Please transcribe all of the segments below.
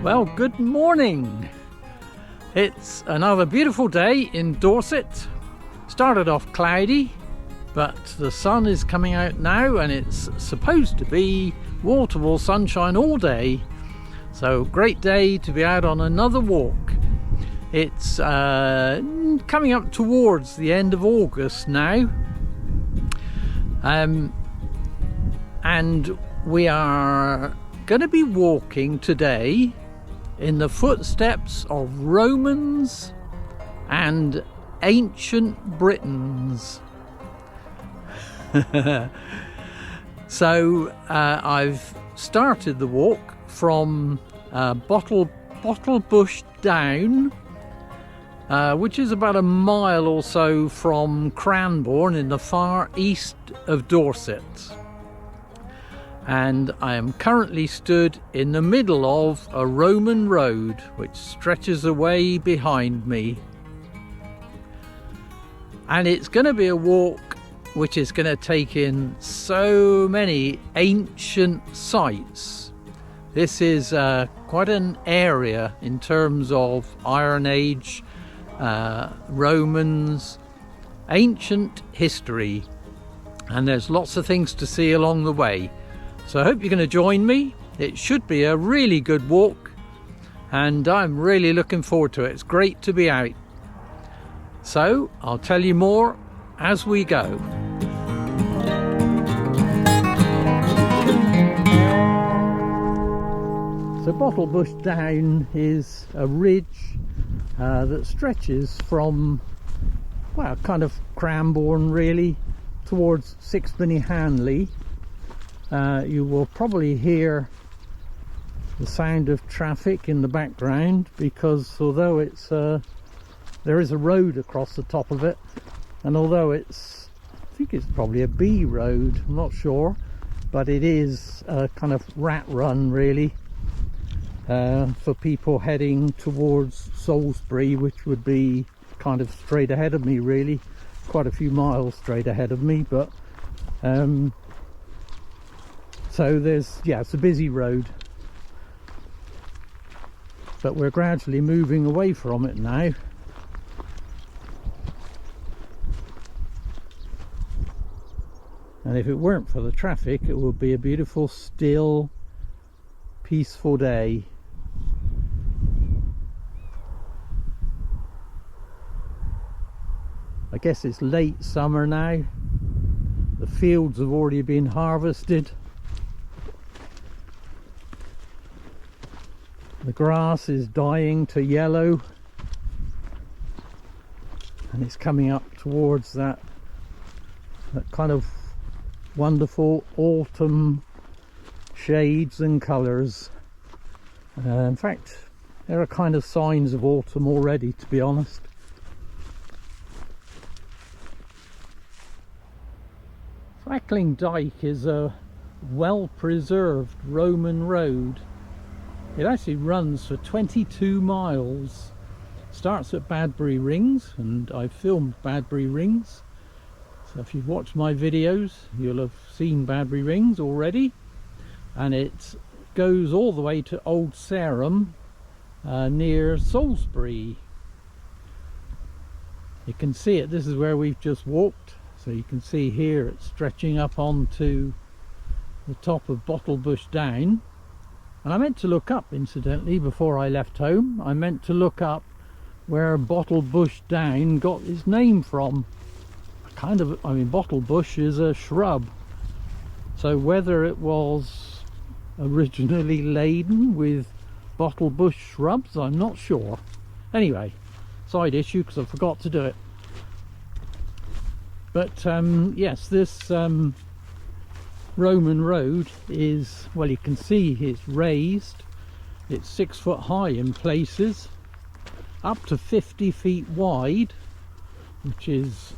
Well, good morning. It's another beautiful day in Dorset. Started off cloudy, but the sun is coming out now and it's supposed to be wall-to-wall sunshine all day. So great day to be out on another walk. It's coming up towards the end of August now. And we are going to be walking today in the footsteps of Romans and ancient Britons. So I've started the walk from Bottlebrush Down, which is about a mile or so from Cranborne in the far east of Dorset. And I am currently stood in the middle of a Roman road which stretches away behind me. And it's going to be a walk which is going to take in so many ancient sites. This is quite an area in terms of Iron Age, Romans, ancient history, and there's lots of things to see along the way. So I hope you're going to join me. It should be a really good walk and I'm really looking forward to it. It's great to be out. So I'll tell you more as we go. So Bottlebrush Down is a ridge that stretches from, well, kind of Cranborne really towards Sixpenny Hanley. You will probably hear the sound of traffic in the background because although it's there is a road across the top of it, and although I think it's probably a B road, I'm not sure, but it is a kind of rat run really for people heading towards Salisbury, which would be kind of straight ahead of me really, quite a few miles straight ahead of me, but so it's a busy road, but we're gradually moving away from it now. And if it weren't for the traffic, it would be a beautiful, still, peaceful day. I guess it's late summer now. The fields have already been harvested. The grass is dying to yellow and it's coming up towards that kind of wonderful autumn shades and colours. In fact, there are kind of signs of autumn already, to be honest. Ackling Dyke is a well-preserved Roman road. It actually runs for 22 miles. Starts at Badbury Rings, and I've filmed Badbury Rings. So if you've watched my videos, you'll have seen Badbury Rings already. And it goes all the way to Old Sarum near Salisbury. You can see it, this is where we've just walked. So you can see here it's stretching up onto the top of Bottlebrush Down. And I meant to look up, incidentally, before I left home. I meant to look up where Bottlebrush Down got its name from. Bottlebush is a shrub. So whether it was originally laden with bottlebush shrubs, I'm not sure. Anyway, side issue because I forgot to do it. But yes, this Roman road is, well, you can see it's raised. It's 6 foot high in places, up to 50 feet wide, which is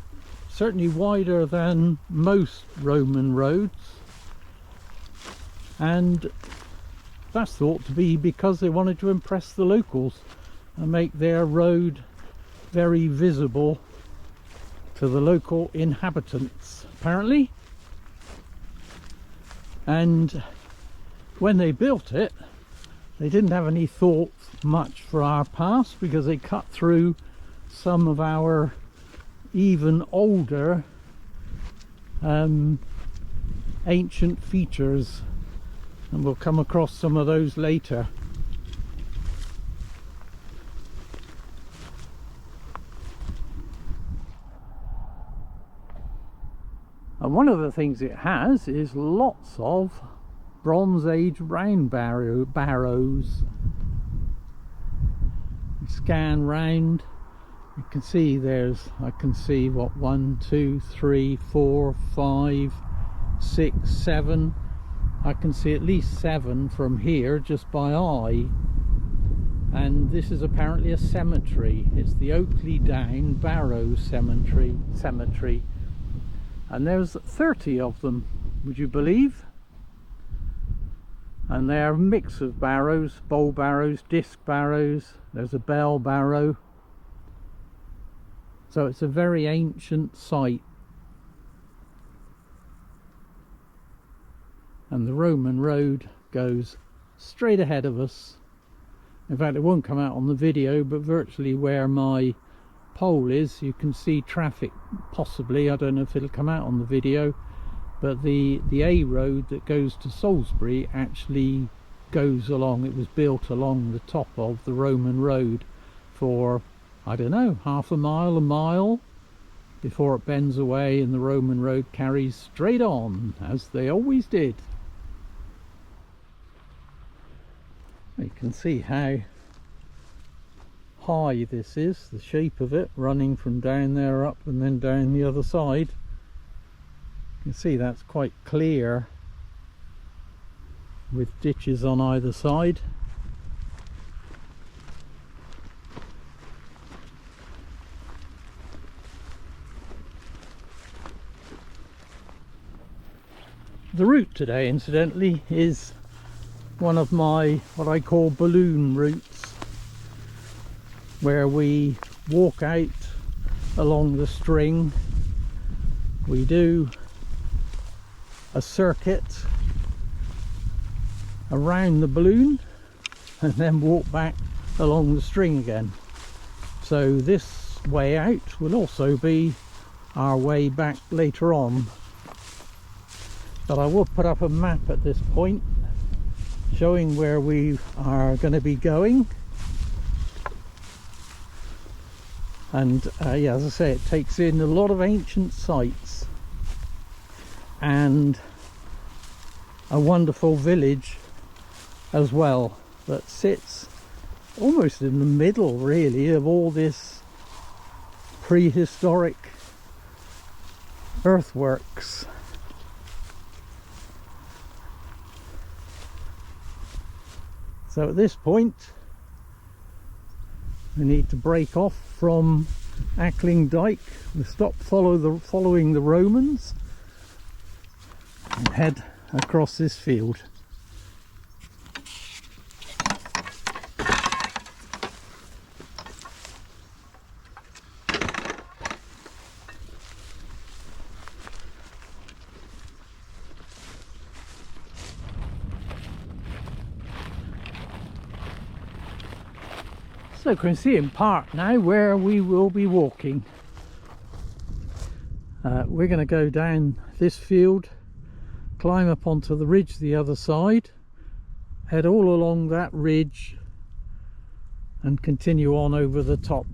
certainly wider than most Roman roads, and that's thought to be because they wanted to impress the locals and make their road very visible to the local inhabitants, apparently. And when they built it, they didn't have any thought much for our past, because they cut through some of our even older ancient features, and we'll come across some of those later. And one of the things it has is lots of Bronze Age round barrows. You scan round, you can see I can see what, 1, 2, 3, 4, 5, 6, 7. I can see at least 7 from here just by eye. And this is apparently a cemetery. It's the Oakley Down Barrow Cemetery. And there's 30 of them, would you believe? And they're a mix of barrows, bowl barrows, disc barrows. There's a bell barrow. So it's a very ancient site. And the Roman road goes straight ahead of us. In fact, it won't come out on the video, but virtually where my pole is, you can see traffic, possibly. I don't know if it'll come out on the video, but the A road that goes to Salisbury actually goes along. It was built along the top of the Roman road for, I don't know, half a mile before it bends away, and the Roman road carries straight on, as they always did. You can see how high this is, the shape of it, running from down there up and then down the other side. You can see that's quite clear with ditches on either side. The route today, incidentally, is one of my, what I call balloon routes, where we walk out along the string. We do a circuit around the balloon and then walk back along the string again. So this way out will also be our way back later on. But I will put up a map at this point showing where we are going to be going. And yeah, as I say, it takes in a lot of ancient sites and a wonderful village as well, that sits almost in the middle, really, of all this prehistoric earthworks. So at this point we need to break off from Ackling Dyke. We stop following the Romans and head across this field. So you can see in part now where we will be walking. We're going to go down this field, climb up onto the ridge the other side, head all along that ridge and continue on over the top.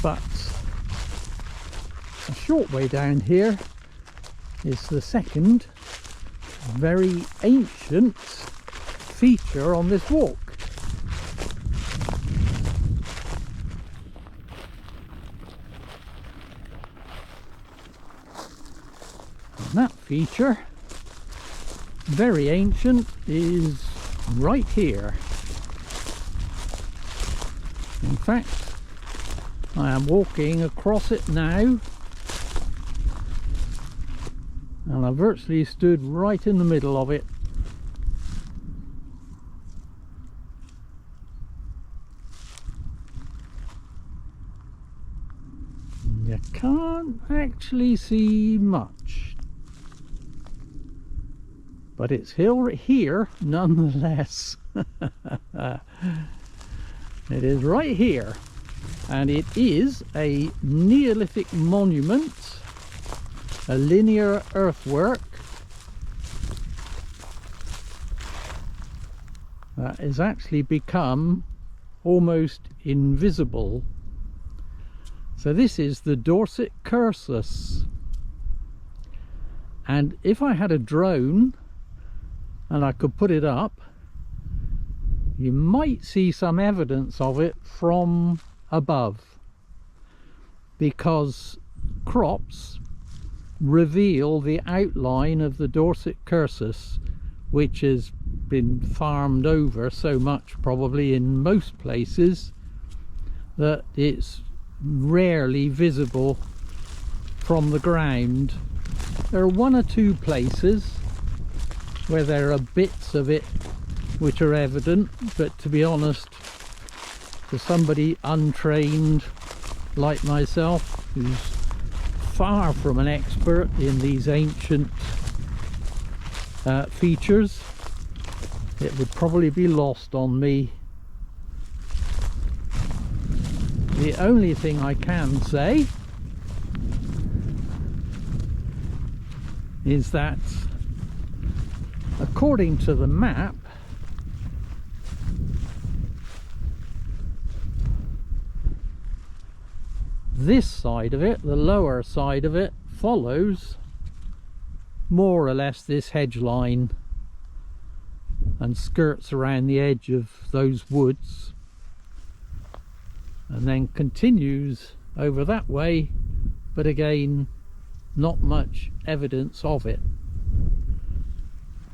But a short way down here is the second very ancient feature on this walk. And that feature, very ancient, is right here. In fact, I am walking across it now, and I virtually stood right in the middle of it. You can't don't actually see much, but it's here nonetheless. It is right here, and it is a Neolithic monument, a linear earthwork that has actually become almost invisible. So this is the Dorset Cursus, and if I had a drone and I could put it up, you might see some evidence of it from above, because crops reveal the outline of the Dorset Cursus, which has been farmed over so much probably in most places that it's rarely visible from the ground. There are one or two places where there are bits of it which are evident, but to be honest, for somebody untrained like myself, who's far from an expert in these ancient features, it would probably be lost on me. The only thing I can say is that according to the map, this side of it, the lower side of it, follows more or less this hedge line and skirts around the edge of those woods and then continues over that way, but again not much evidence of it.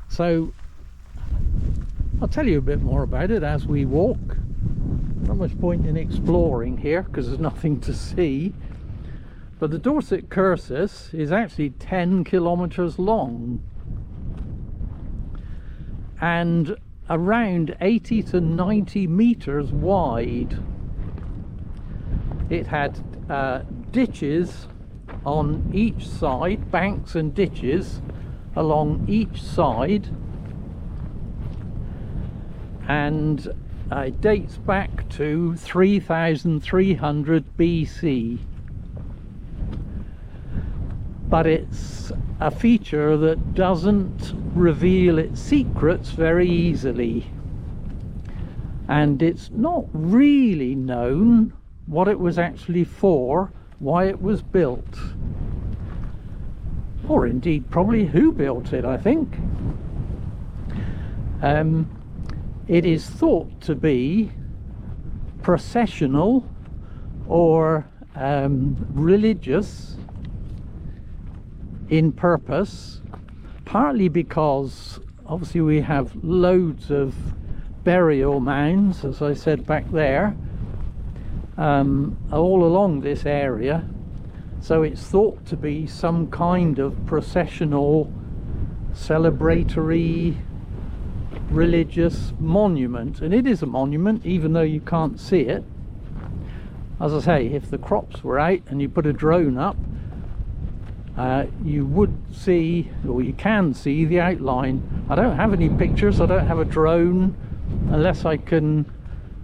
So I'll tell you a bit more about it as we walk. Not much point in exploring here because there's nothing to see, but the Dorset Cursus is actually 10 kilometers long and around 80 to 90 meters wide. It had ditches on each side, banks and ditches along each side, and it dates back to 3300 BC. But it's a feature that doesn't reveal its secrets very easily, and it's not really known what it was actually for, why it was built, or indeed probably who built it. I think it is thought to be processional or religious in purpose, partly because obviously we have loads of burial mounds, as I said back there, all along this area, so it's thought to be some kind of processional, celebratory, religious monument. And it is a monument, even though you can't see it. As I say, if the crops were out and you put a drone up, you would see, or you can see, the outline. I don't have any pictures, I don't have a drone, unless I can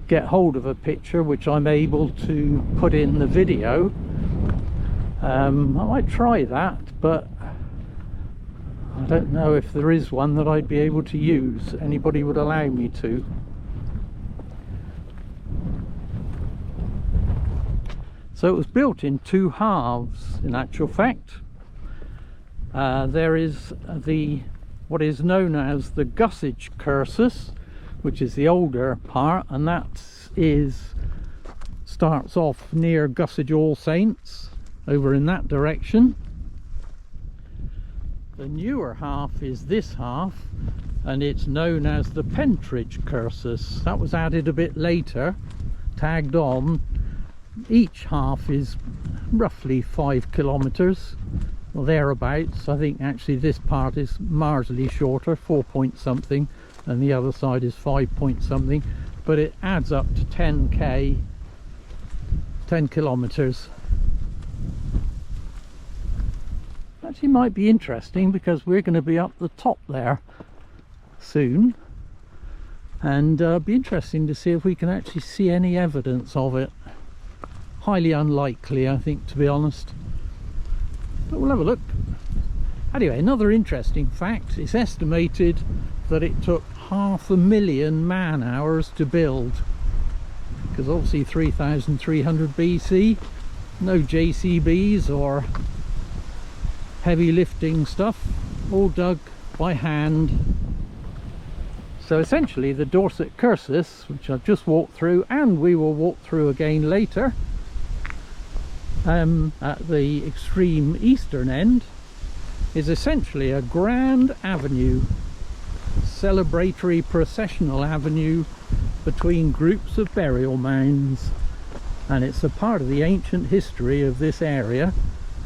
get hold of a picture which I'm able to put in the video. I might try that, but I don't know if there is one that I'd be able to use. Anybody would allow me to. So it was built in two halves, in actual fact. There is what is known as the Dorset Cursus, which is the older part, and that starts off near Dorset All Saints, over in that direction. The newer half is this half, and it's known as the Pentridge Cursus. That was added a bit later, tagged on. Each half is roughly 5 kilometers or thereabouts. I think actually this part is marginally shorter, 4 point something, and the other side is 5 point something, but it adds up to 10 kilometers. Actually might be interesting because we're going to be up the top there soon, and be interesting to see if we can actually see any evidence of it. Highly unlikely, I think, to be honest, but we'll have a look. Anyway, another interesting fact, it's estimated that it took 500,000 man hours to build, because obviously 3300 BC, no JCBs or heavy lifting stuff, all dug by hand. So essentially the Dorset Cursus, which I've just walked through and we will walk through again later, at the extreme eastern end, is essentially a grand avenue, celebratory processional avenue between groups of burial mounds, and it's a part of the ancient history of this area,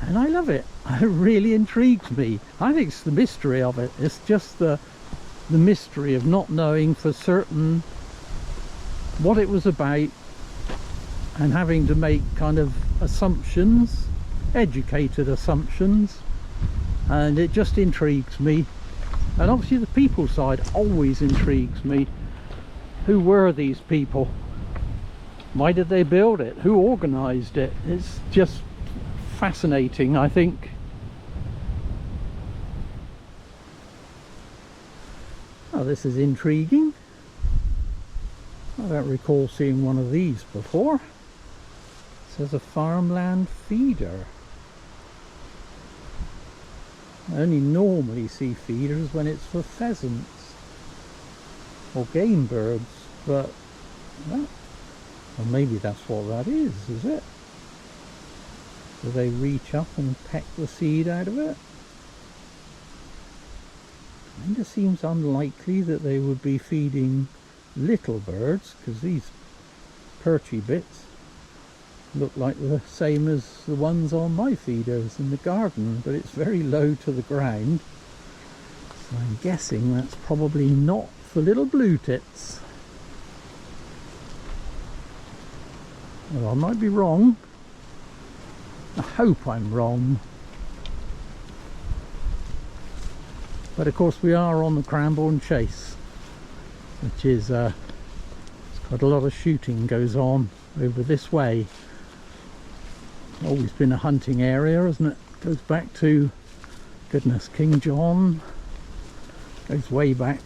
and I love it. It really intrigues me. I think it's the mystery of it. It's just the mystery of not knowing for certain what it was about and having to make kind of assumptions, educated assumptions, and it just intrigues me. And obviously the people side always intrigues me. Who were these people? Why did they build it? Who organized it? It's just fascinating, I think. Oh, this is intriguing. I don't recall seeing one of these before. It says a farmland feeder. I only normally see feeders when it's for pheasants or game birds, but well, maybe that's what that is it? Do they reach up and peck the seed out of it? Kind of seems unlikely that they would be feeding little birds, because these perchy bits look like the same as the ones on my feeders in the garden, but it's very low to the ground, so I'm guessing that's probably not for little blue tits. Well, I might be wrong. I hope I'm wrong. But of course we are on the Cranborne Chase, which is it's got a lot of shooting goes on over this way. Always been a hunting area, hasn't it? Goes back to, goodness, King John, goes way back.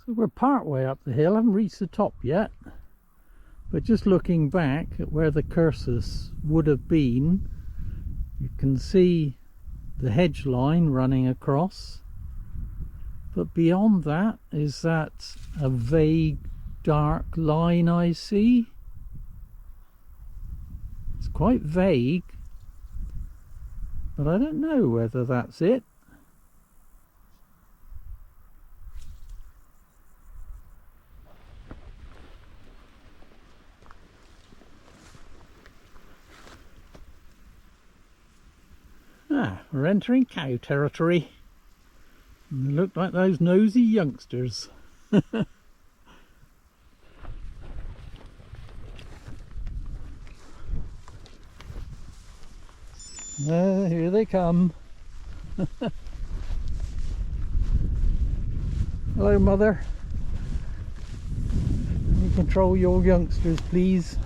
So we're part way up the hill, haven't reached the top yet, but just looking back at where the Cursus would have been, you can see the hedge line running across, but beyond that, is that a vague dark line I see? It's quite vague, but I don't know whether that's it. Ah, we're entering cow territory. And they look like those nosy youngsters. Here they come. Hello, mother. Can you control your youngsters, please?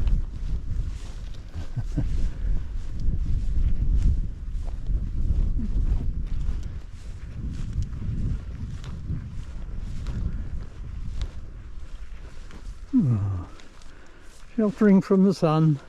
Sheltering from the sun.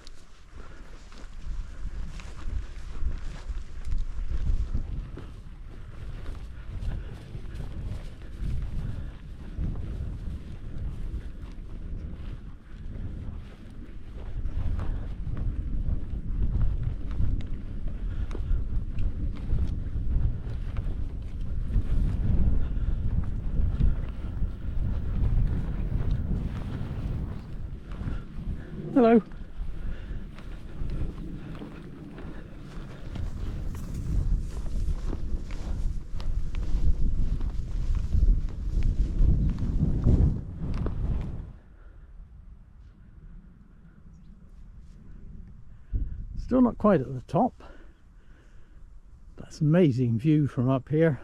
Hello. Still not quite at the top. That's an amazing view from up here.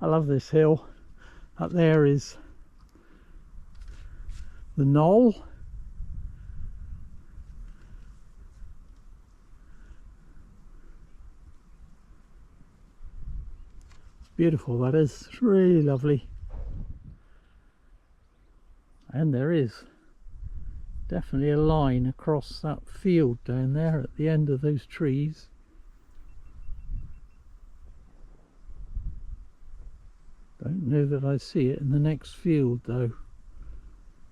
I love this hill. Up there is the knoll. It's beautiful, that is. It's really lovely. And there is definitely a line across that field down there at the end of those trees. Don't know that I see it in the next field though,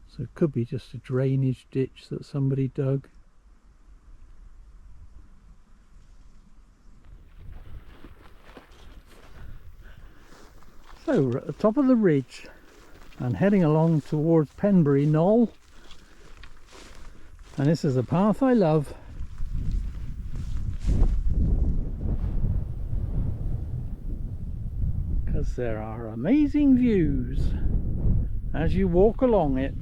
so it could be just a drainage ditch that somebody dug. So we're at the top of the ridge and heading along towards Penbury Knoll, and this is a path I love. Because there are amazing views as you walk along it.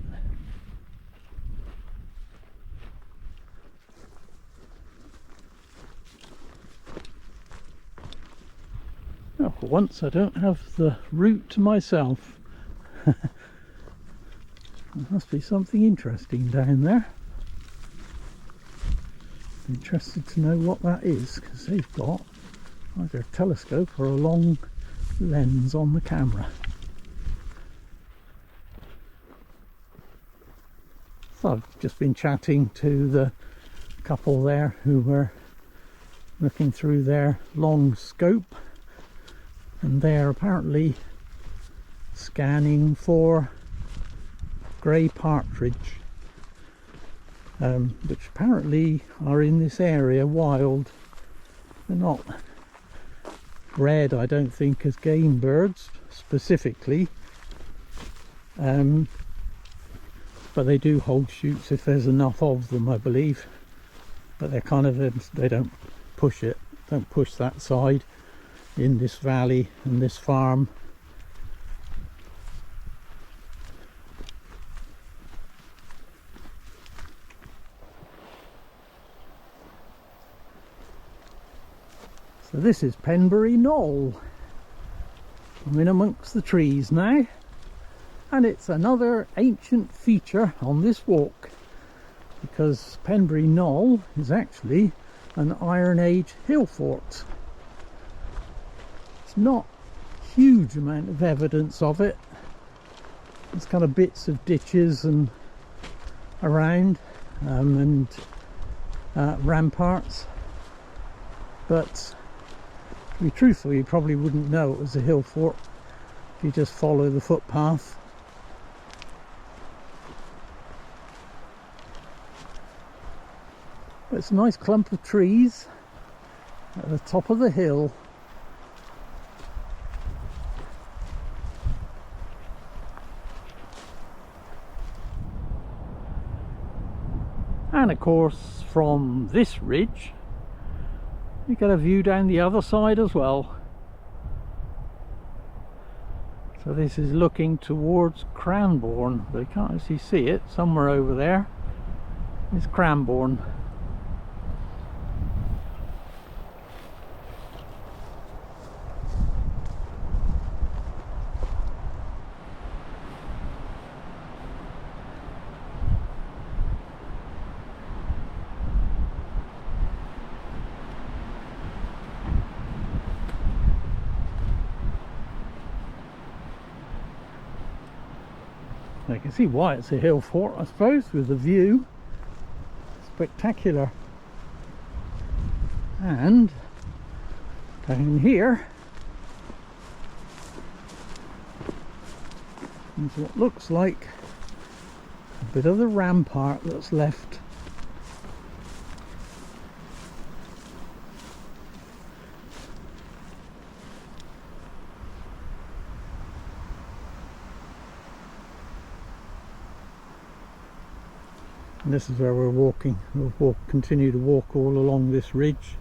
Well, for once I don't have the route to myself. There must be something interesting down there. Interested to know what that is, because they've got either a telescope or a long lens on the camera. So I've just been chatting to the couple there who were looking through their long scope, and they're apparently scanning for grey partridge, which apparently are in this area wild. They're not bred, I don't think, as game birds specifically, but they do hold shoots if there's enough of them, I believe. But they're kind of, they don't push it, don't push that side in this valley and this farm. So this is Penbury Knoll. I'm in amongst the trees now, and it's another ancient feature on this walk, because Penbury Knoll is actually an Iron Age hill fort. It's not a huge amount of evidence of it. There's kind of bits of ditches and around, and ramparts, but to be truthful, you probably wouldn't know it was a hill fort if you just follow the footpath. But it's a nice clump of trees at the top of the hill. And of course, from this ridge you get a view down the other side as well. So this is looking towards Cranborne, but you can't actually see it. Somewhere over there is Cranborne. You can see why it's a hill fort, I suppose, with the view. Spectacular. And down here is what looks like a bit of the rampart that's left. And this is where we're walking. We'll continue to walk all along this ridge.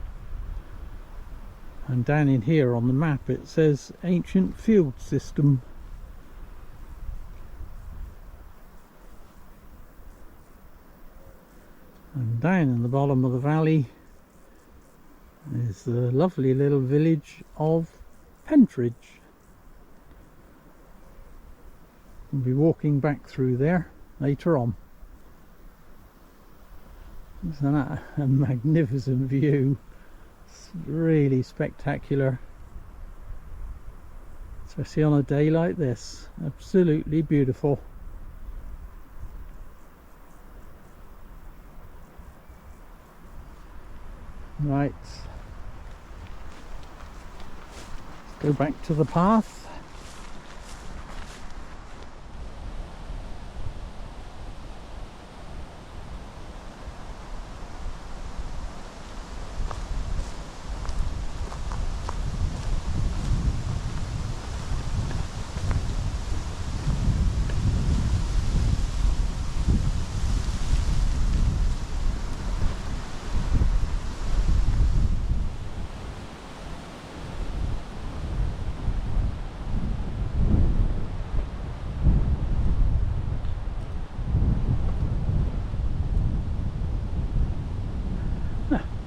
And down in here on the map it says ancient field system. And down in the bottom of the valley is the lovely little village of Pentridge. We'll be walking back through there later on. Isn't that a magnificent view? It's really spectacular, especially on a day like this. Absolutely beautiful. Right, let's go back to the path.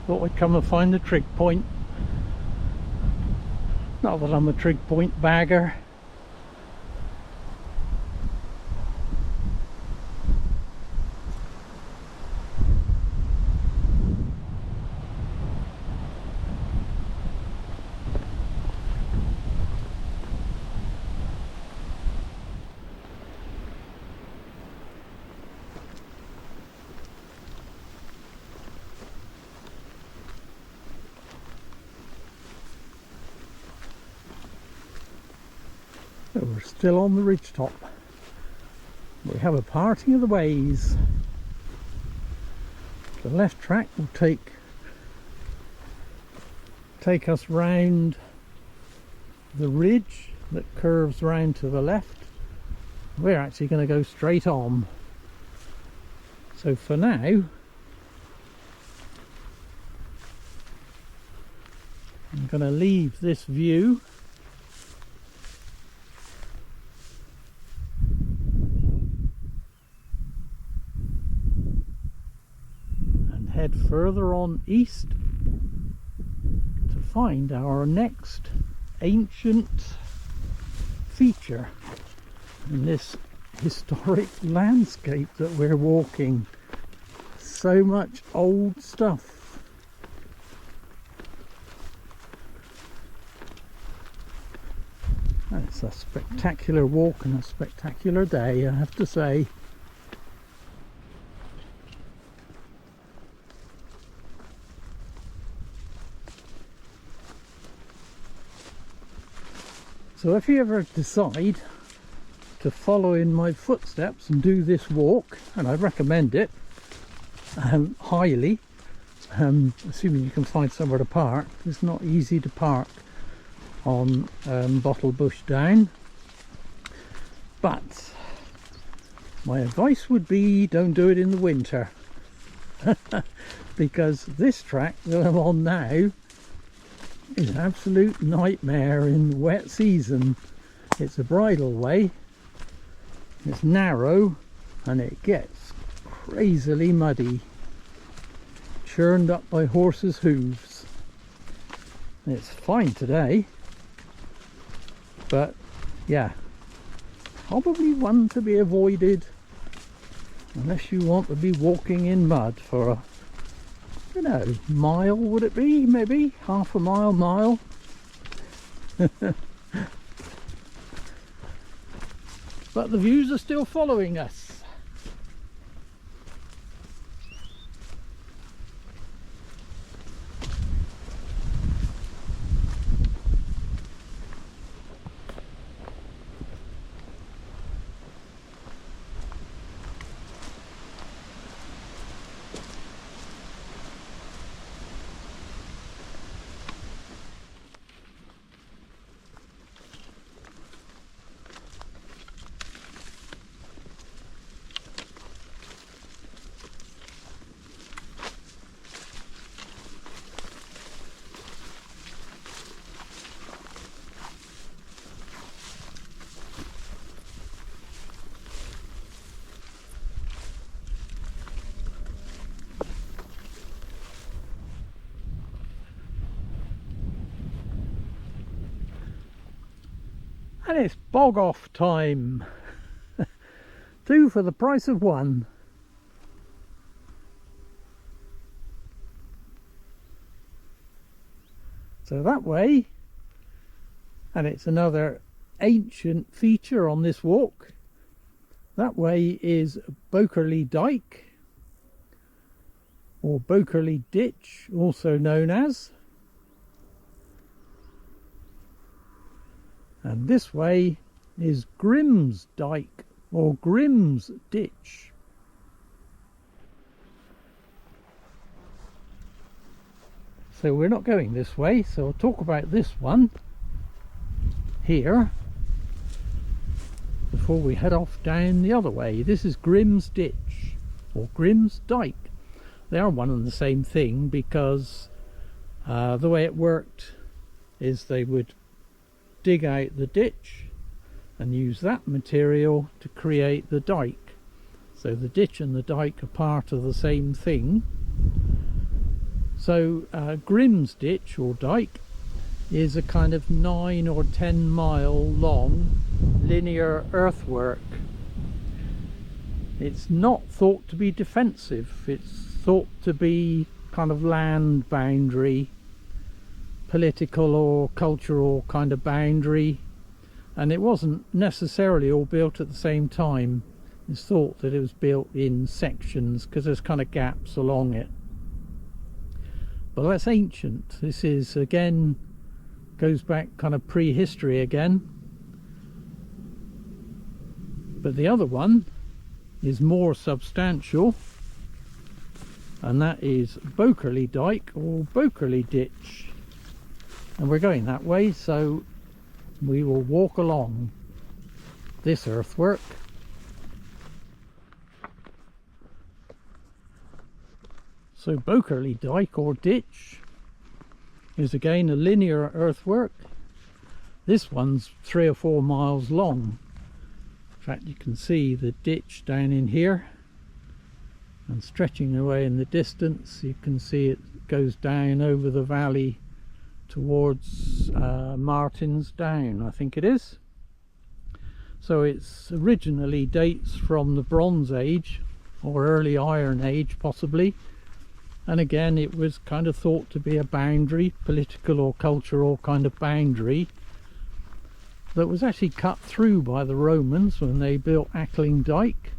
Thought I'd come and find the trig point. Not that I'm a trig point bagger. So we're still on the ridge top. We have a parting of the ways. The left track will take us round the ridge that curves round to the left. We're actually going to go straight on. So for now, I'm going to leave this view and head further on east to find our next ancient feature in this historic landscape that we're walking. So much old stuff. It's a spectacular walk and a spectacular day, I have to say. So if you ever decide to follow in my footsteps and do this walk, and I recommend it highly, assuming you can find somewhere to park. It's not easy to park on Bottlebrush Down, but my advice would be don't do it in the winter because this track that I'm on now is an absolute nightmare in the wet season. It's a bridle way, it's narrow, and it gets crazily muddy, churned up by horses' hooves. It's fine today, but yeah, probably one to be avoided unless you want to be walking in mud for a, you know, mile, would it be? Maybe half a mile. But the views are still following us. And it's bog off time. 2 for the price of 1. So that way, and it's another ancient feature on this walk, that way is Bokerley Dyke, or Bokerley Ditch, also known as. And this way is Grimm's Dyke, or Grimm's Ditch. So we're not going this way, so I'll talk about this one here before we head off down the other way. This is Grimm's Ditch, or Grimm's Dyke. They are one and the same thing, because the way it worked is they would dig out the ditch and use that material to create the dike. So the ditch and the dike are part of the same thing. So Grimm's Ditch or Dyke is a kind of 9 or 10 mile long linear earthwork. It's not thought to be defensive, it's thought to be kind of land boundary, political or cultural kind of boundary, and it wasn't necessarily all built at the same time. It's thought that it was built in sections because there's kind of gaps along it. But that's ancient. This is, again, goes back kind of prehistory again. But the other one is more substantial, and that is Bokerley Dyke or Bokerley Ditch. And we're going that way, so we will walk along this earthwork. So Bokerley Dyke or Ditch is again a linear earthwork. This one's 3 or 4 miles long. In fact, you can see the ditch down in here, and stretching away in the distance you can see it goes down over the valley towards Martin's Down, I think it is. So it's originally dates from the Bronze Age or early Iron Age possibly. And again, it was kind of thought to be a boundary, political or cultural kind of boundary, that was actually cut through by the Romans when they built Ackling Dyke.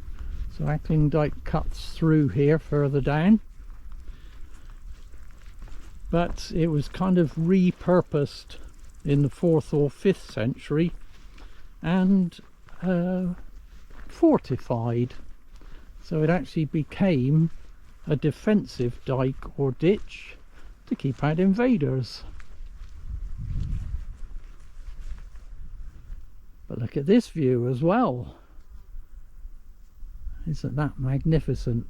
So Ackling Dyke cuts through here further down. But it was kind of repurposed in the 4th or 5th century and fortified. So it actually became a defensive dyke or ditch to keep out invaders. But look at this view as well. Isn't that magnificent?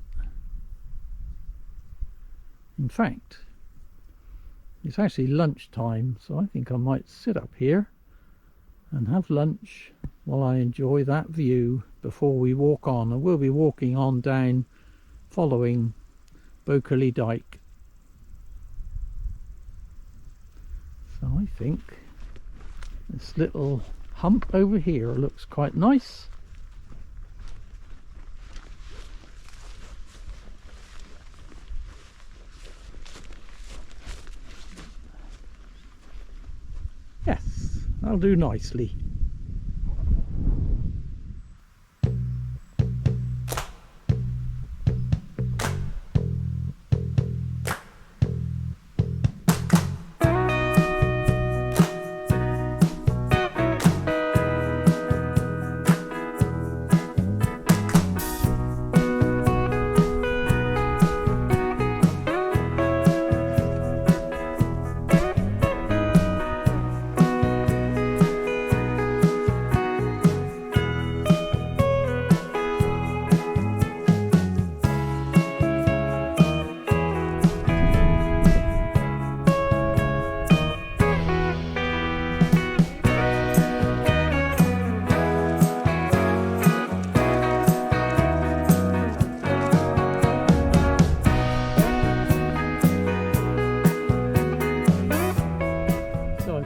In fact, it's actually lunchtime, so I think I might sit up here and have lunch while I enjoy that view before we walk on. And we'll be walking on down following Bokerley Dyke. So I think this little hump over here looks quite nice. Yes, that'll do nicely.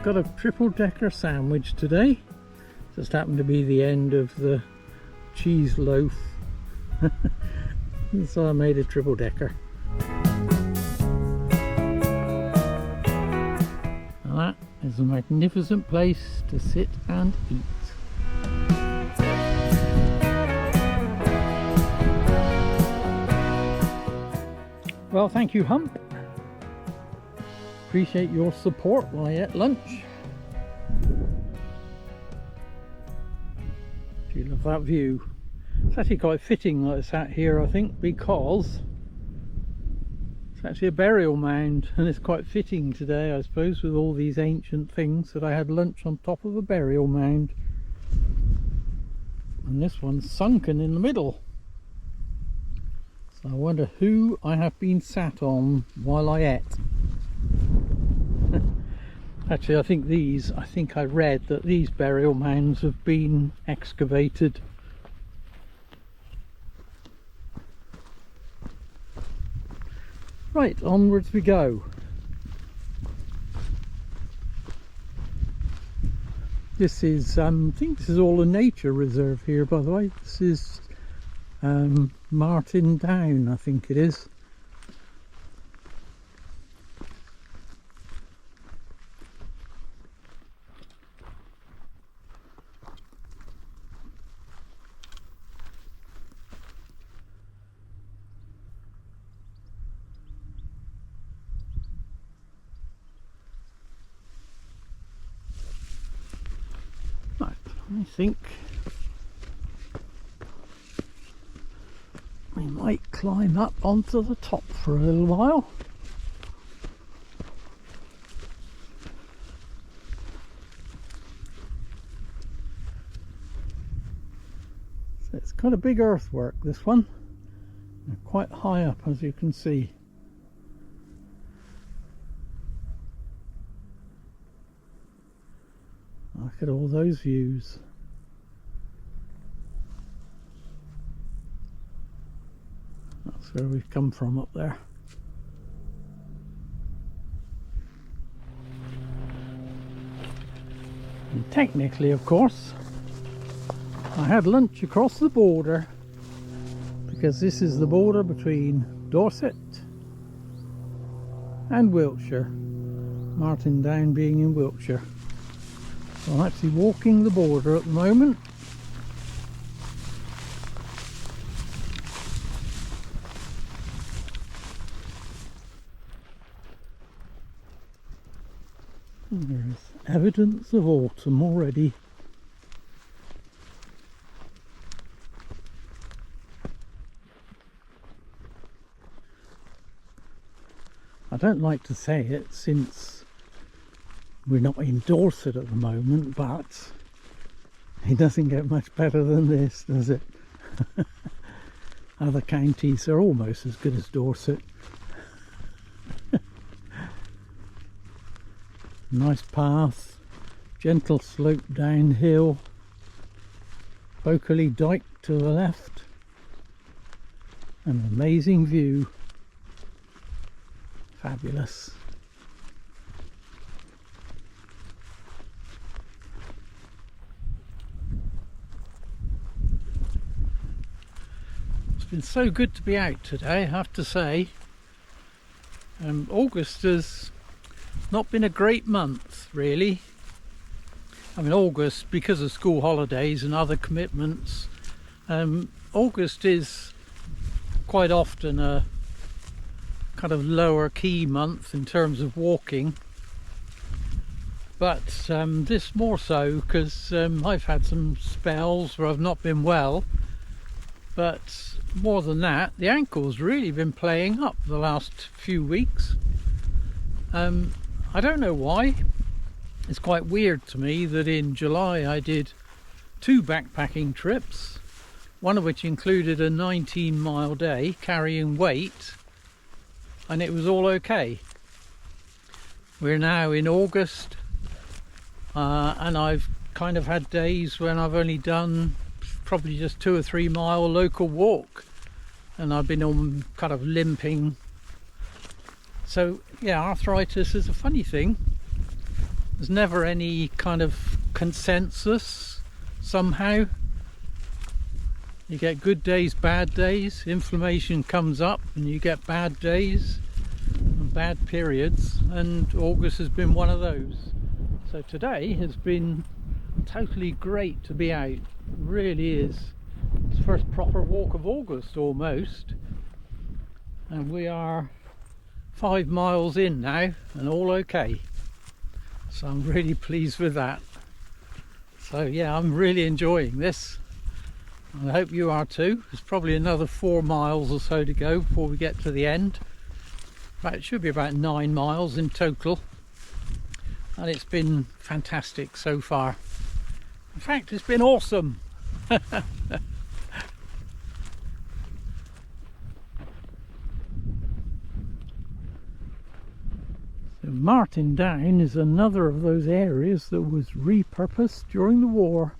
Got a triple-decker sandwich today. Just happened to be the end of the cheese loaf. So I made a triple decker. And that is a magnificent place to sit and eat. Well, thank you, Hump. Appreciate your support while I ate lunch. Do you love that view? It's actually quite fitting that it's sat here, I think, because it's actually a burial mound, and it's quite fitting today, I suppose, with all these ancient things, that I had lunch on top of a burial mound. And this one's sunken in the middle. So I wonder who I have been sat on while I ate. Actually, I think I read that these burial mounds have been excavated. Right, onwards we go. This is, I think this is all a nature reserve here, by the way. This is Martin Down, I think it is. I think we might climb up onto the top for a little while. So it's got a big earthwork, this one. They're quite high up, as you can see. Look at all those views. That's where we've come from up there. And technically, of course, I had lunch across the border, because this is the border between Dorset and Wiltshire, Martin Down being in Wiltshire. So I'm actually walking the border at the moment. And there is evidence of autumn already. I don't like to say it, since we're not in Dorset at the moment, but it doesn't get much better than this, does it? Other counties are almost as good as Dorset. Nice path, gentle slope downhill, Bokerley Dyke to the left, an amazing view. Fabulous. It's been so good to be out today, I have to say. August has not been a great month, really. I mean, August, because of school holidays and other commitments, August is quite often a kind of lower key month in terms of walking, but this more so, because I've had some spells where I've not been well, but more than that, the ankle's really been playing up the last few weeks. I don't know why. It's quite weird to me that in July I did 2 backpacking trips, one of which included a 19-mile day carrying weight, and it was all okay. We're now in August, and I've kind of had days when I've only done probably just 2 or 3 mile local walk, and I've been on kind of limping. So yeah, arthritis is a funny thing. There's never any kind of consensus somehow. You get good days, bad days. Inflammation comes up and you get bad days and bad periods, and August has been one of those. So today has been totally great to be out. It really is. It's the first proper walk of August almost, and we are 5 miles in now and all okay. So I'm really pleased with that. So yeah, I'm really enjoying this. I hope you are too. There's probably another 4 miles or so to go before we get to the end. But it should be about 9 miles in total. And it's been fantastic so far. In fact, it's been awesome. Martin Down is another of those areas that was repurposed during the war.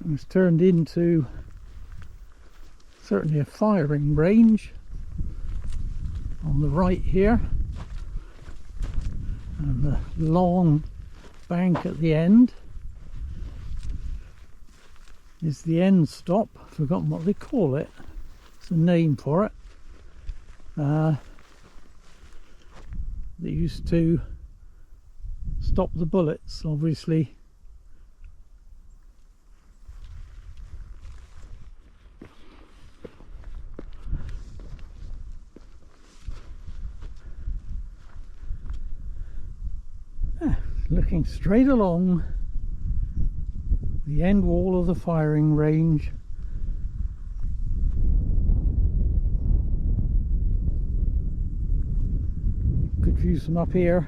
It was turned into certainly a firing range on the right here, and the long bank at the end is the end stop. I've forgotten what they call it. It's a name for it. They used to stop the bullets, obviously. Looking straight along the end wall of the firing range. Good views from up here.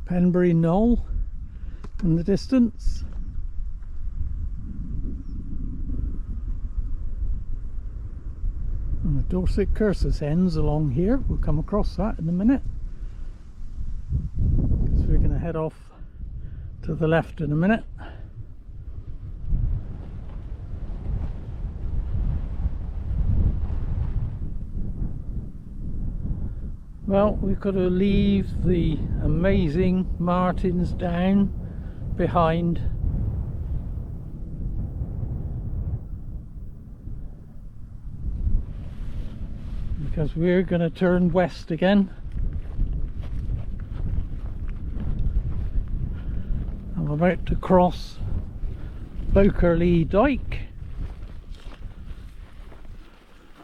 Penbury Knoll in the distance. And the Dorset Cursus ends along here. We'll come across that in a minute. So we're going to head off to the left in a minute. Well, we've got to leave the amazing Martins Down behind. Because we're going to turn west again. I'm about to cross Bokerley Dyke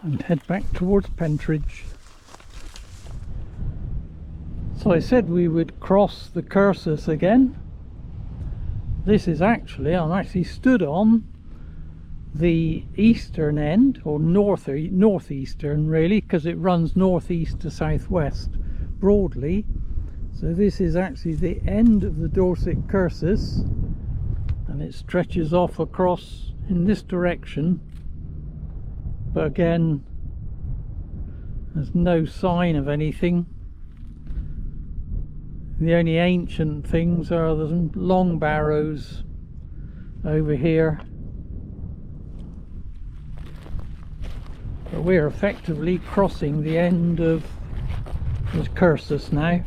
and head back towards Pentridge. So I said we would cross the Cursus again. This is actually, I'm actually stood on the eastern end, or northeastern really, because it runs northeast to southwest broadly. So this is actually the end of the Dorset Cursus, and it stretches off across in this direction, but again there's no sign of anything. The only ancient things are the long barrows over here. But we're effectively crossing the end of this Cursus now.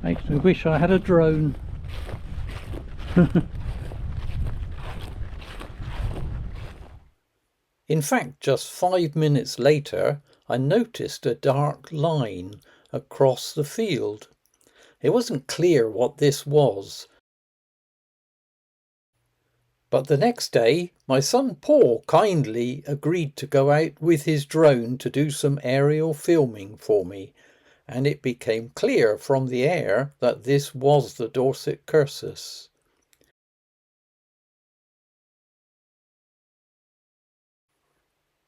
Makes me wish I had a drone. In fact, just 5 minutes later, I noticed a dark line across the field. It wasn't clear what this was. But the next day, my son Paul kindly agreed to go out with his drone to do some aerial filming for me, and it became clear from the air that this was the Dorset Cursus.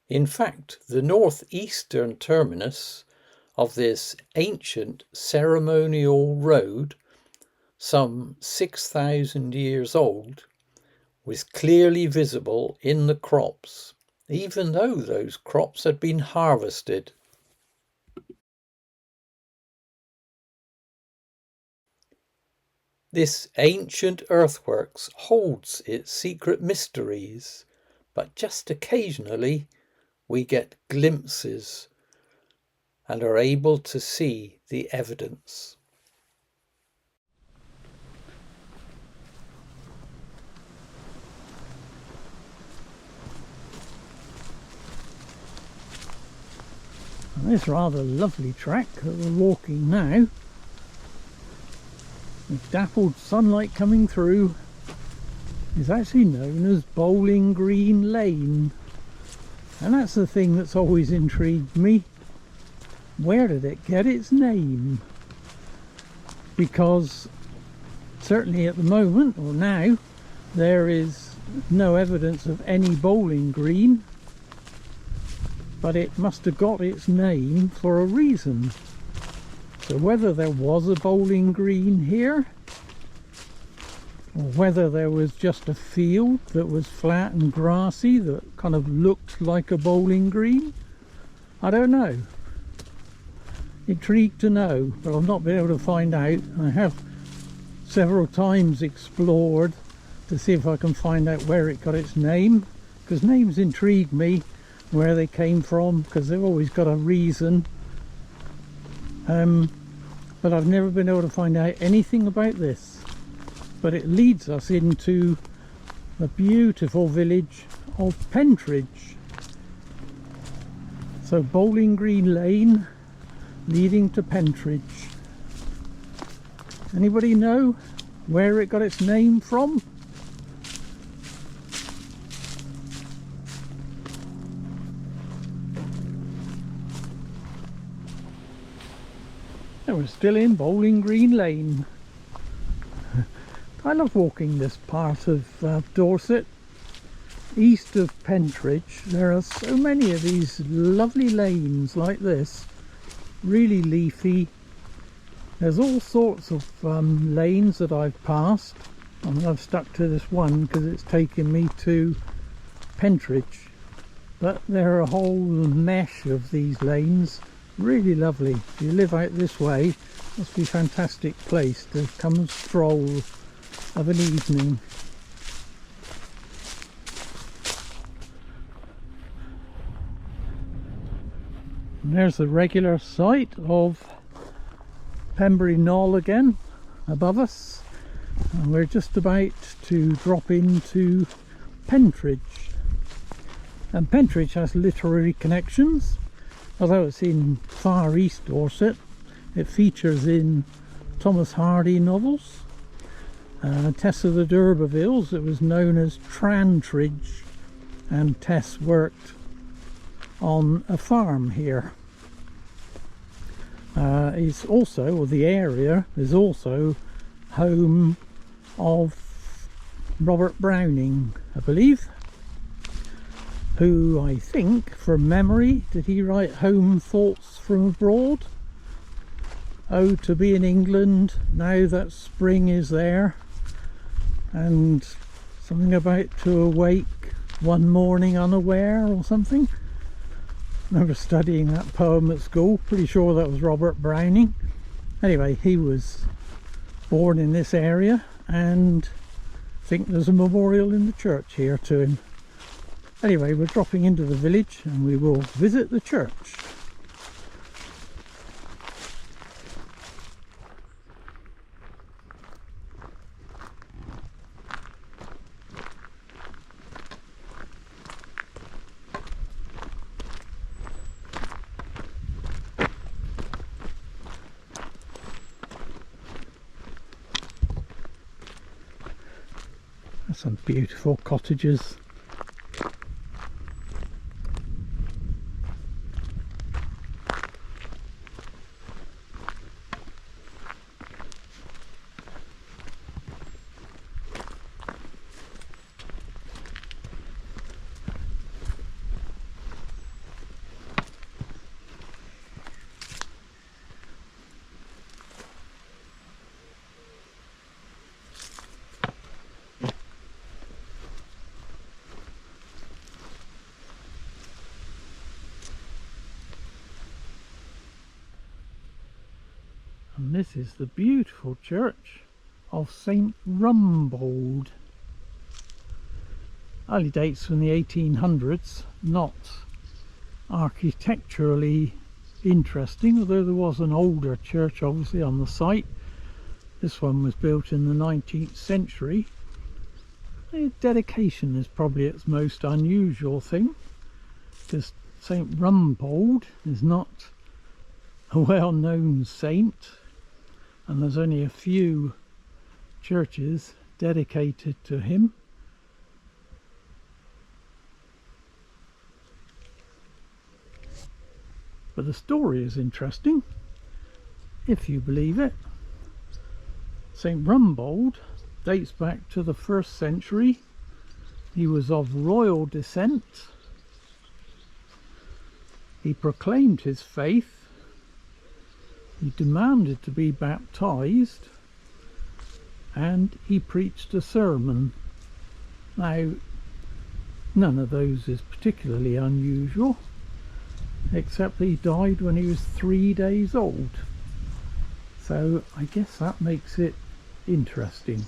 In fact, the northeastern terminus of this ancient ceremonial road, some 6,000 years old, was clearly visible in the crops, even though those crops had been harvested. This ancient earthworks holds its secret mysteries, but just occasionally we get glimpses and are able to see the evidence. This rather lovely track that we're walking now, with dappled sunlight coming through, is actually known as Bowling Green Lane. And that's the thing that's always intrigued me. Where did it get its name? Because certainly at the moment, or now, there is no evidence of any bowling green, but it must have got its name for a reason. So whether there was a bowling green here, or whether there was just a field that was flat and grassy that kind of looked like a bowling green, I don't know. Intrigued to know, but I've not been able to find out. I have several times explored to see if I can find out where it got its name, because names intrigue me, where they came from, because they've always got a reason. But I've never been able to find out anything about this. But it leads us into the beautiful village of Pentridge. So Bowling Green Lane leading to Pentridge. Anybody know where it got its name from? And we're still in Bowling Green Lane. I love walking this part of Dorset. East of Pentridge, there are so many of these lovely lanes like this, really leafy. There's all sorts of lanes that I've passed. I mean, I've stuck to this one because it's taken me to Pentridge, but there are a whole mesh of these lanes, really lovely. If you live out this way, must be a fantastic place to come and stroll of an evening. And there's the regular site of Penbury Knoll again above us, and we're just about to drop into Pentridge. And Pentridge has literary connections, although it's in far East Dorset. It features in Thomas Hardy novels. Tess of the D'Urbervilles, it was known as Pentridge, and Tess worked on a farm here. It's also, or the area is also home of Robert Browning, I believe, who, I think, from memory, did he write Home Thoughts from Abroad? Oh, to be in England now that spring is there, and something about to awake one morning unaware or something. I remember studying that poem at school, pretty sure that was Robert Browning. Anyway, he was born in this area, and I think there's a memorial in the church here to him. Anyway, we're dropping into the village and we will visit the church. Some beautiful cottages. And this is the beautiful church of St Rumbold. Early dates from the 1800s, not architecturally interesting, although there was an older church obviously on the site. This one was built in the 19th century. The dedication is probably its most unusual thing, because St Rumbold is not a well-known saint, and there's only a few churches dedicated to him. But the story is interesting, if you believe it. St Rumbold dates back to the 1st century. He was of royal descent. He proclaimed his faith. He demanded to be baptized, and he preached a sermon. Now, none of those is particularly unusual, except he died when he was 3 days old. So I guess that makes it interesting.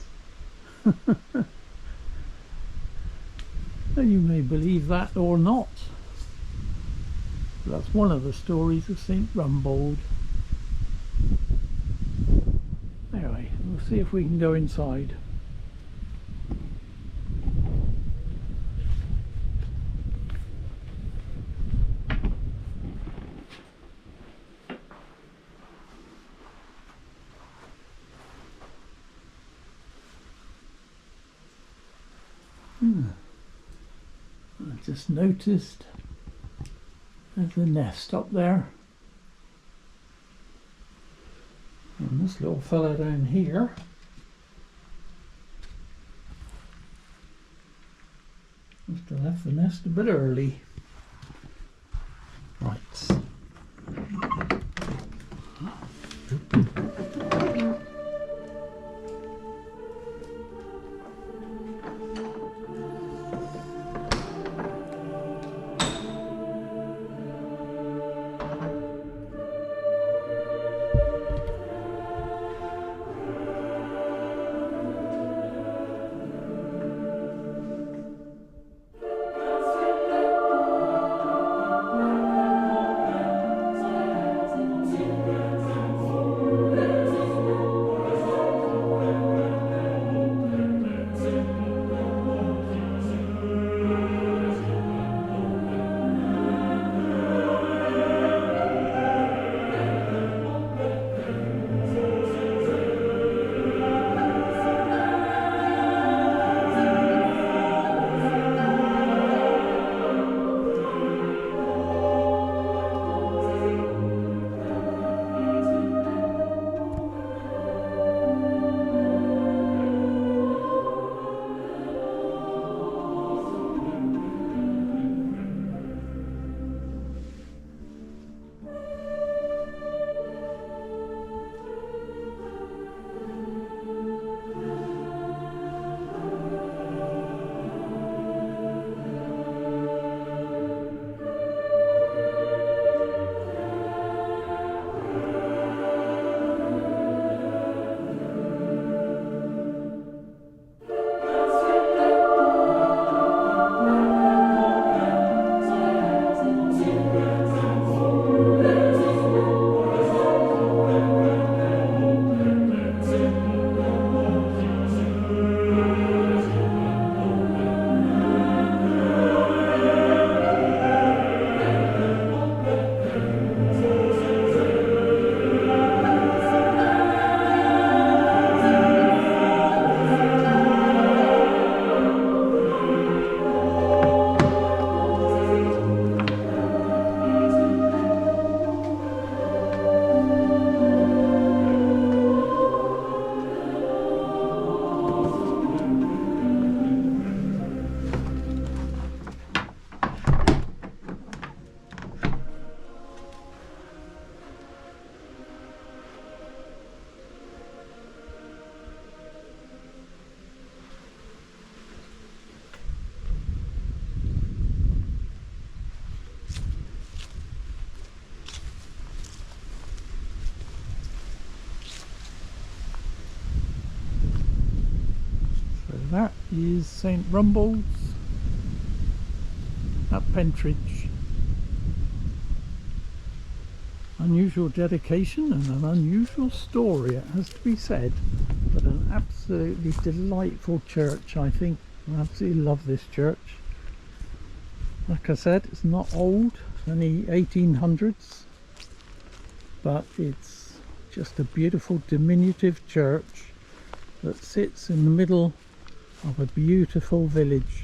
And you may believe that or not. But that's one of the stories of St Rumbold. Anyway, we'll see if we can go inside. I just noticed there's a nest up there, and this little fella down here must have left the nest a bit early. Right. is St Rumbold's at Pentridge. Unusual dedication and an unusual story, it has to be said, but an absolutely delightful church, I think. I absolutely love this church. Like I said, it's not old, it's only 1800s, but it's just a beautiful diminutive church that sits in the middle of a beautiful village.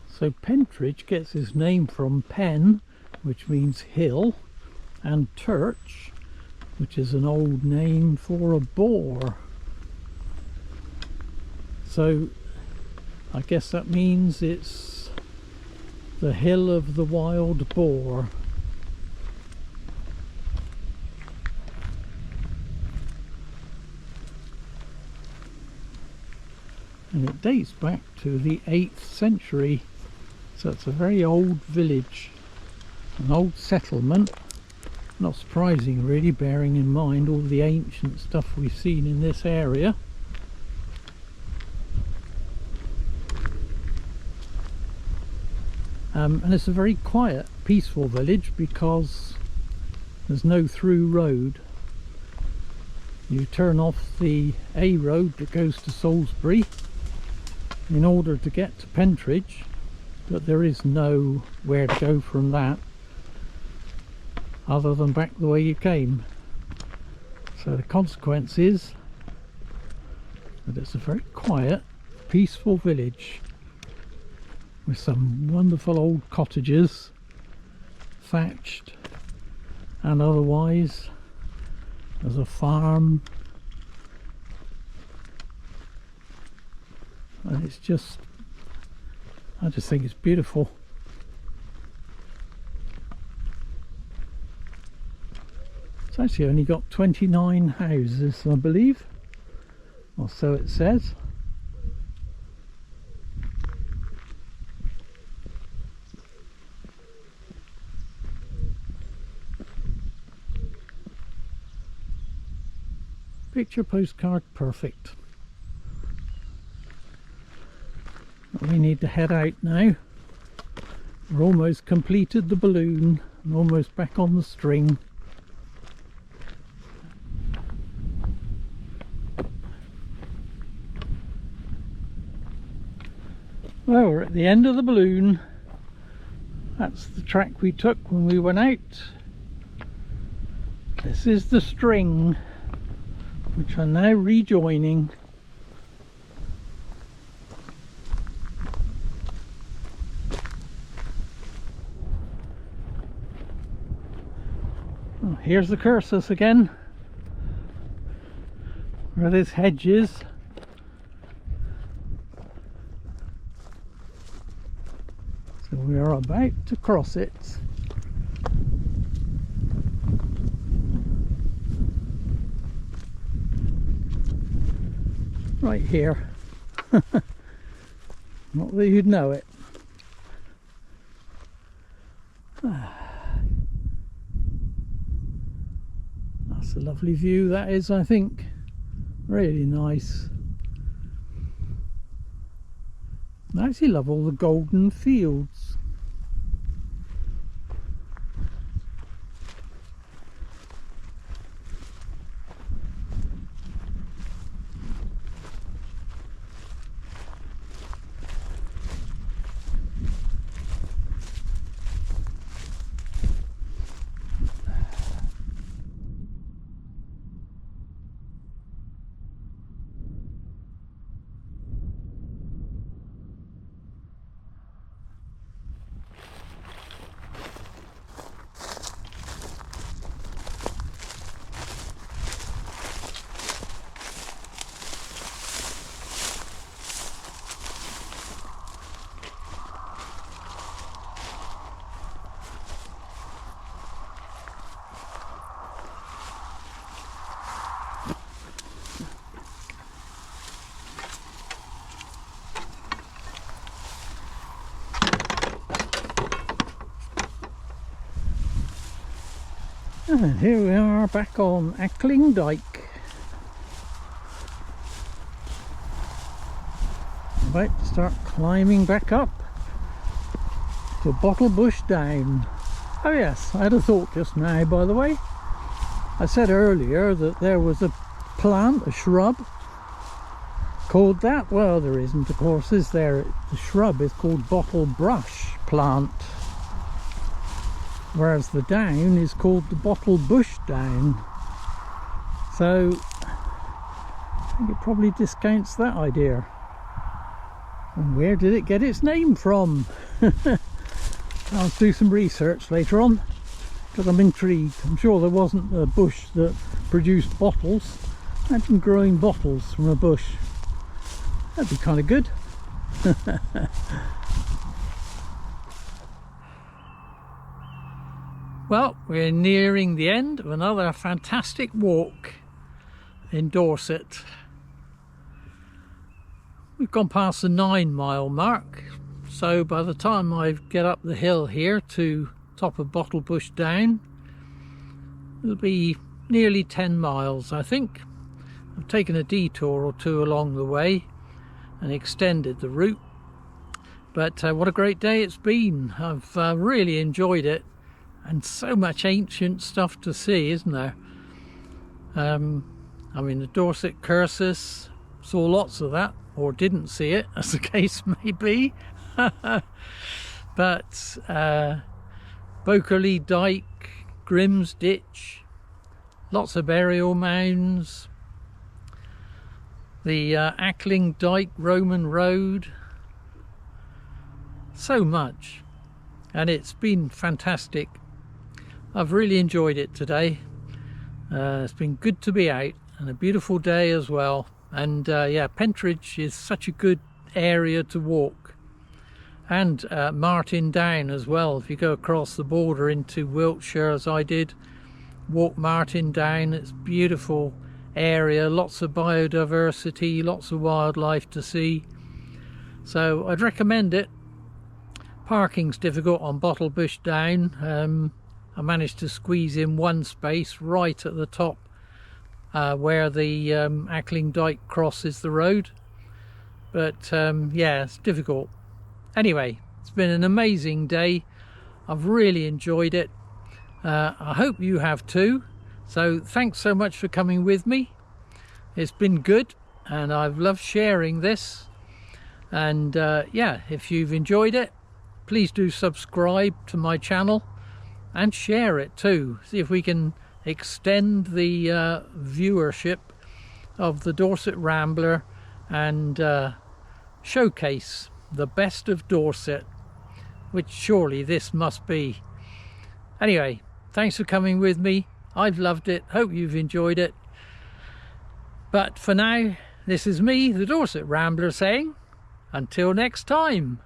So Pentridge gets its name from pen, which means hill, and turch, which is an old name for a boar. So I guess that means it's the hill of the wild boar. And it dates back to the 8th century. So it's a very old village, an old settlement. Not surprising really, bearing in mind all the ancient stuff we've seen in this area. And it's a very quiet, peaceful village because there's no through road. You turn off the A road that goes to Salisbury in order to get to Pentridge, but there is nowhere to go from that other than back the way you came. So the consequence is that it's a very quiet, peaceful village with some wonderful old cottages, thatched and otherwise. There's a farm, and it's just, I just think it's beautiful. It's actually only got 29 houses, I believe, or so it says. Picture postcard perfect. We need to head out now. We're almost completed the balloon and almost back on the string. Well, we're at the end of the balloon. That's the track we took when we went out. This is the string, which I'm now rejoining. Oh, here's the Cursus again, where this hedge is. So we are about to cross it. Right here. Not that you'd know it. That's a lovely view, that is, I think. Really nice. I actually love all the golden fields. And here we are back on Ackling Dyke. about to start climbing back up to Bottlebrush Down. Oh yes, I had a thought just now, by the way. I said earlier that there was a plant, a shrub, called that. Well, there isn't, of course, is there? The shrub is called bottlebrush plant, whereas the down is called the Bottlebush Down. So I think it probably discounts that idea. And where did it get its name from? I'll do some research later on, because I'm intrigued. I'm sure there wasn't a bush that produced bottles. Imagine growing bottles from a bush. That'd be kind of good. Well, we're nearing the end of another fantastic walk in Dorset. We've gone past the 9-mile mark, so by the time I get up the hill here to top of Bottlebush Down, it'll be nearly 10 miles, I think. I've taken a detour or two along the way and extended the route, but what a great day it's been. I've really enjoyed it, and so much ancient stuff to see, isn't there? I mean, the Dorset Cursus, saw lots of that, or didn't see it, as the case may be. But Bokerley Dyke, Grimm's Ditch, lots of burial mounds, the Ackling Dyke Roman Road, so much, and it's been fantastic. I've really enjoyed it today. It's been good to be out, and a beautiful day as well. And yeah, Pentridge is such a good area to walk, and Martin Down as well. If you go across the border into Wiltshire, as I did, walk Martin Down. It's a beautiful area, lots of biodiversity, lots of wildlife to see, so I'd recommend it. Parking's difficult on Bottlebush Down. I managed to squeeze in one space right at the top where the Ackling Dyke crosses the road, but yeah, it's difficult. Anyway, it's been an amazing day. I've really enjoyed it. I hope you have too, so thanks so much for coming with me. It's been good, and I've loved sharing this. And yeah, if you've enjoyed it, please do subscribe to my channel and share it too. See if we can extend the viewership of the Dorset Rambler and showcase the best of Dorset, which surely this must be. Anyway, thanks for coming with me. I've loved it. Hope you've enjoyed it. But for now, this is me, the Dorset Rambler, saying until next time.